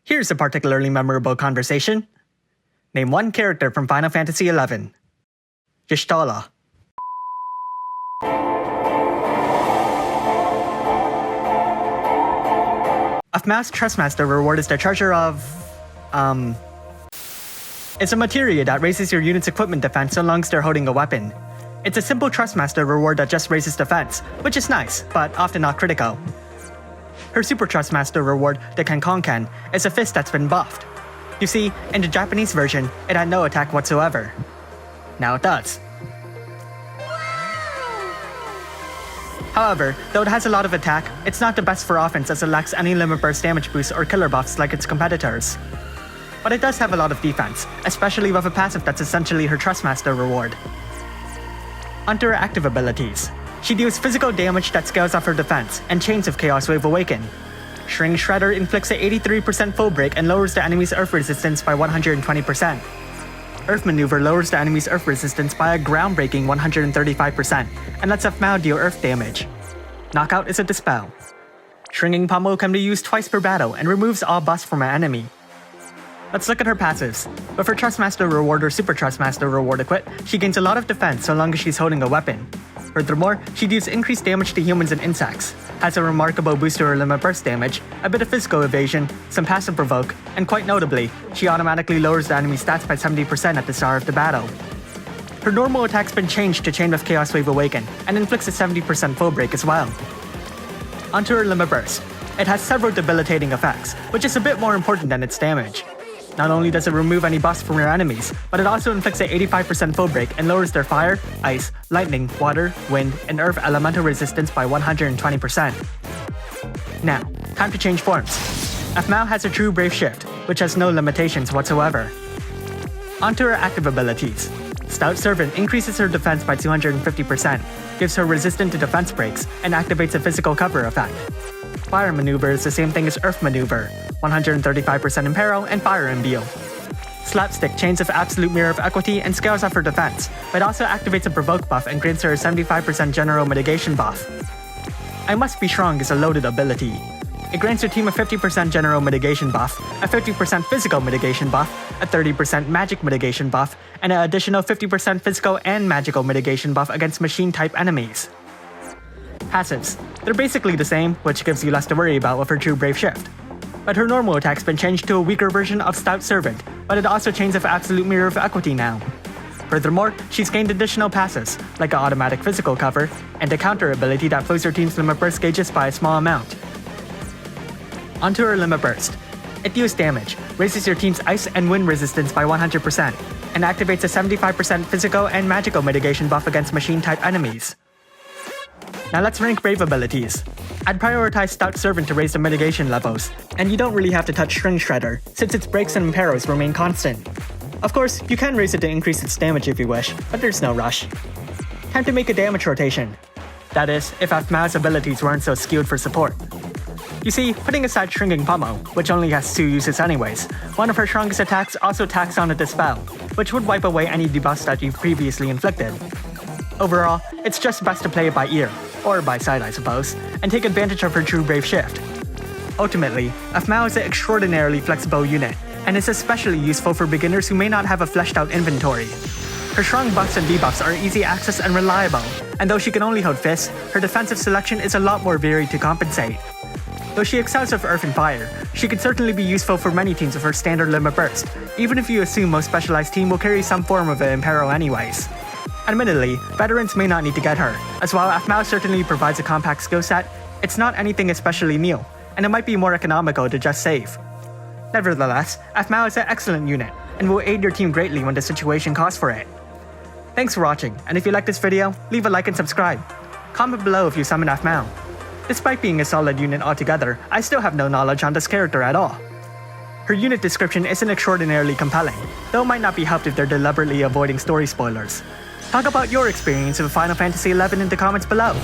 Here's a particularly memorable conversation. Name one character from Final Fantasy XI. Y'shtola. Aphmau's Trustmaster reward is the treasure of... It's a materia that raises your unit's equipment defense so long as they're holding a weapon. It's a simple Trustmaster reward that just raises defense, which is nice, but often not critical. Her Super Trustmaster reward, the Kankonkan, is a fist that's been buffed. You see, in the Japanese version, it had no attack whatsoever. Now it does. However, though it has a lot of attack, it's not the best for offense as it lacks any limit burst damage boosts or killer buffs like its competitors. But it does have a lot of defense, especially with a passive that's essentially her Trustmaster reward. Onto her active abilities. She deals physical damage that scales off her defense, and Chains of Chaos Wave awaken. Shrink Shredder inflicts an 83% full break and lowers the enemy's earth resistance by 120%. Earth Maneuver lowers the enemy's earth resistance by a groundbreaking 135%, and lets Aphmau deal earth damage. Knockout is a Dispel. Shrinking Pummel can be used twice per battle and removes all buffs from an enemy. Let's look at her passives. With her Trustmaster reward or Super Trustmaster reward equipped, she gains a lot of defense so long as she's holding a weapon. Furthermore, she deals increased damage to humans and insects, has a remarkable boost to her limit burst damage, a bit of physical evasion, some passive provoke, and quite notably, she automatically lowers the enemy's stats by 70% at the start of the battle. Her normal attack's been changed to Chain of Chaos Wave Awaken, and inflicts a 70% full break as well. Onto her limit burst. It has several debilitating effects, which is a bit more important than its damage. Not only does it remove any buffs from your enemies, but it also inflicts an 85% full break and lowers their fire, ice, lightning, water, wind, and earth elemental resistance by 120%. Now, time to change forms. Aphmau has a true Brave Shift, which has no limitations whatsoever. Onto her active abilities. Stout Servant increases her defense by 250%, gives her resistant to defense breaks, and activates a physical cover effect. Fire Maneuver is the same thing as Earth Maneuver, 135% Impero and Fire Imbue. Slapstick chains of Absolute Mirror of Equity and scales off her defense, but also activates a Provoke buff and grants her a 75% General Mitigation buff. I Must Be Strong is a loaded ability. It grants your team a 50% General Mitigation buff, a 50% Physical Mitigation buff, a 30% Magic Mitigation buff, and an additional 50% Physical and Magical Mitigation buff against Machine-type enemies. Passives. They're basically the same, which gives you less to worry about with her true Brave Shift. But her normal attack's been changed to a weaker version of Stout Servant, but it also chains of Absolute Mirror of Equity now. Furthermore, she's gained additional passives, like an automatic physical cover, and a counter ability that flows her team's limit burst gauges by a small amount. Onto her limit burst. It deals damage, raises your team's ice and wind resistance by 100%, and activates a 75% physical and magical mitigation buff against machine-type enemies. Now let's rank Brave abilities. I'd prioritize Stout Servant to raise the mitigation levels, and you don't really have to touch Shrink Shredder, since its breaks and Imperos remain constant. Of course, you can raise it to increase its damage if you wish, but there's no rush. Time to make a damage rotation. That is, if Aphmau's abilities weren't so skewed for support. You see, putting aside Shrinking Pummel, which only has 2 uses anyways, one of her strongest attacks also tacks on a Dispel, which would wipe away any debuffs that you've previously inflicted. Overall, it's just best to play it by ear, or by sight I suppose, and take advantage of her true Brave Shift. Ultimately, Aphmau is an extraordinarily flexible unit, and is especially useful for beginners who may not have a fleshed out inventory. Her strong buffs and debuffs are easy access and reliable, and though she can only hold fists, her defensive selection is a lot more varied to compensate. Though she excels with Earth and Fire, she could certainly be useful for many teams with her standard limit burst, even if you assume most specialized team will carry some form of an Impero anyways. Admittedly, veterans may not need to get her, as while Aphmau certainly provides a compact skill set, it's not anything especially new, and it might be more economical to just save. Nevertheless, Aphmau is an excellent unit, and will aid your team greatly when the situation calls for it. Thanks for watching, and if you liked this video, leave a like and subscribe. Comment below if you summon Aphmau. Despite being a solid unit altogether, I still have no knowledge on this character at all. Her unit description isn't extraordinarily compelling, though it might not be helped if they're deliberately avoiding story spoilers. Talk about your experience with Final Fantasy XI in the comments below.